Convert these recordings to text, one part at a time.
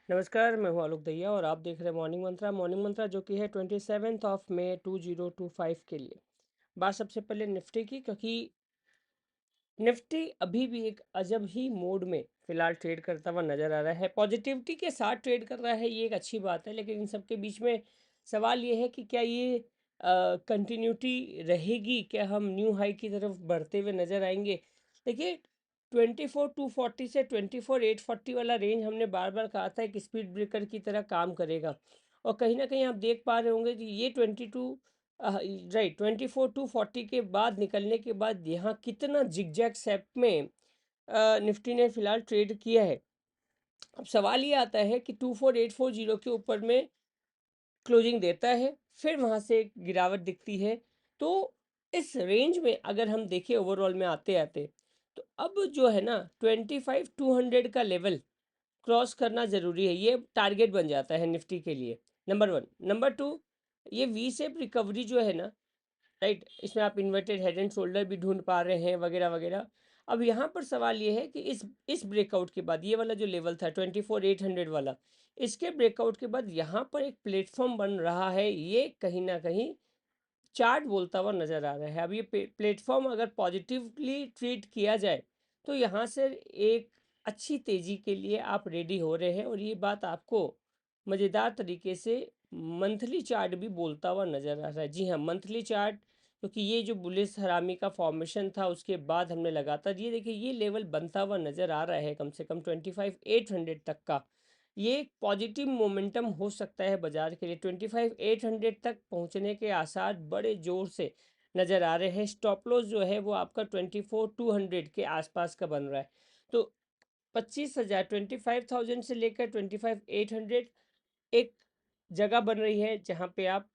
नमस्कार, मैं हूँ आलोक दहिया और आप देख रहे हैं मॉर्निंग मंत्रा जो कि है 27 मई 2025 के लिए। बात सबसे पहले निफ्टी की, क्योंकि निफ्टी अभी भी एक अजब ही मोड में फिलहाल ट्रेड करता हुआ नजर आ रहा है। पॉजिटिविटी के साथ ट्रेड कर रहा है, ये एक अच्छी बात है, लेकिन इन सब के बीच में सवाल ये है कि क्या ये कंटिन्यूटी रहेगी, क्या हम न्यू हाई की तरफ बढ़ते हुए नजर आएंगे। देखिए, 24,240 से 24,840 वाला रेंज हमने बार बार कहा था एक स्पीड ब्रेकर की तरह काम करेगा, और कहीं ना कहीं आप देख पा रहे होंगे कि ये 24,240 के बाद निकलने के बाद यहाँ कितना जिगजैग शेप में निफ्टी ने फिलहाल ट्रेड किया है। अब सवाल ये आता है कि 24,840 के ऊपर में क्लोजिंग देता है, फिर वहाँ से एक गिरावट दिखती है। तो इस रेंज में अगर हम देखें ओवरऑल में आते आते, तो अब जो है ना 25,200 का लेवल क्रॉस करना ज़रूरी है। ये टारगेट बन जाता है निफ्टी के लिए, नंबर वन। नंबर टू, ये वी शेप रिकवरी जो है ना, राइट, इसमें आप इन्वर्टेड हेड एंड शोल्डर भी ढूंढ पा रहे हैं वगैरह वगैरह। अब यहाँ पर सवाल ये है कि इस ब्रेकआउट के बाद ये वाला जो लेवल था 24,800 वाला, इसके ब्रेकआउट के बाद यहाँ पर एक प्लेटफॉर्म बन रहा है, ये कहीं ना कहीं चार्ट बोलता हुआ नजर आ रहा है। अब ये प्लेटफॉर्म अगर पॉजिटिवली ट्रीट किया जाए तो यहाँ से एक अच्छी तेजी के लिए आप रेडी हो रहे हैं, और ये बात आपको मज़ेदार तरीके से मंथली चार्ट भी बोलता हुआ नजर आ रहा है। जी हाँ, मंथली चार्ट, क्योंकि ये जो बुलिस हरामी का फॉर्मेशन था उसके बाद हमने लगातार ये देखिए ये लेवल बनता हुआ नजर आ रहा है, कम से कम 25,800 तक का। ये एक पॉजिटिव मोमेंटम हो सकता है बाजार के लिए। 25,800 तक पहुंचने के आसार बड़े जोर से नज़र आ रहे हैं। स्टॉप लॉस जो है वो आपका 24,200 के आसपास का बन रहा है। तो 25,000, 25,000 से लेकर 25,800 एक जगह बन रही है जहां पे आप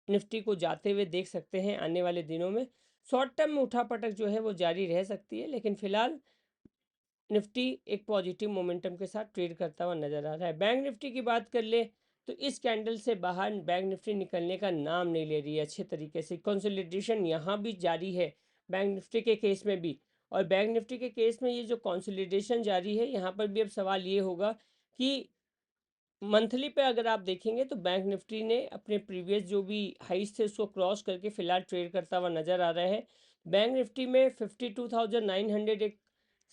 निफ्टी को जाते हुए देख सकते हैं आने वाले दिनों में। शॉर्ट टर्म में उठापटक जो है वो जारी रह सकती है, लेकिन फिलहाल निफ्टी एक पॉजिटिव मोमेंटम के साथ ट्रेड करता हुआ नजर आ रहा है। बैंक निफ्टी की बात कर ले तो इस कैंडल से बाहर बैंक निफ्टी निकलने का नाम नहीं ले रही है अच्छे तरीके से। कंसोलिडेशन यहाँ भी जारी है बैंक निफ्टी के केस में भी, और बैंक निफ्टी के केस में ये जो कंसोलिडेशन जारी है यहाँ पर भी अब सवाल ये होगा कि मंथली पे अगर आप देखेंगे तो बैंक निफ्टी ने अपने प्रीवियस जो भी हाइस थे उसको क्रॉस करके फिलहाल ट्रेड करता हुआ नजर आ रहा है। बैंक निफ्टी में 52,900 एक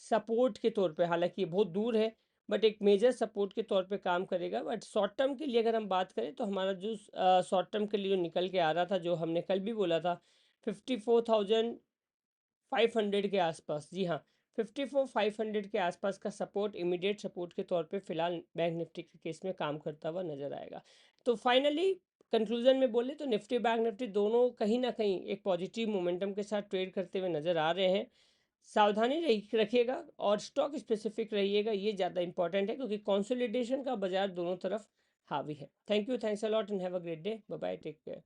सपोर्ट के तौर पे, हालांकि ये बहुत दूर है, बट एक मेजर सपोर्ट के तौर पे काम करेगा। बट शॉर्ट टर्म के लिए अगर हम बात करें तो हमारा जो शॉर्ट टर्म के लिए जो निकल के आ रहा था, जो हमने कल भी बोला था, 54,500 के आसपास। जी हाँ, 54,500 के आसपास का सपोर्ट इमीडिएट सपोर्ट के तौर पे फिलहाल बैंक निफ्टी के केस में काम करता हुआ नजर आएगा। तो फाइनली कंक्लूजन में बोले तो निफ्टी बैंक निफ्टी दोनों कहीं ना कहीं एक पॉजिटिव मोमेंटम के साथ ट्रेड करते हुए नजर आ रहे हैं। सावधानी रखिएगा और स्टॉक स्पेसिफिक रहिएगा, ये ज़्यादा इंपॉर्टेंट है, क्योंकि कंसोलिडेशन का बाजार दोनों तरफ हावी है। Thank you, thanks a lot and have a great day. Bye bye, take care.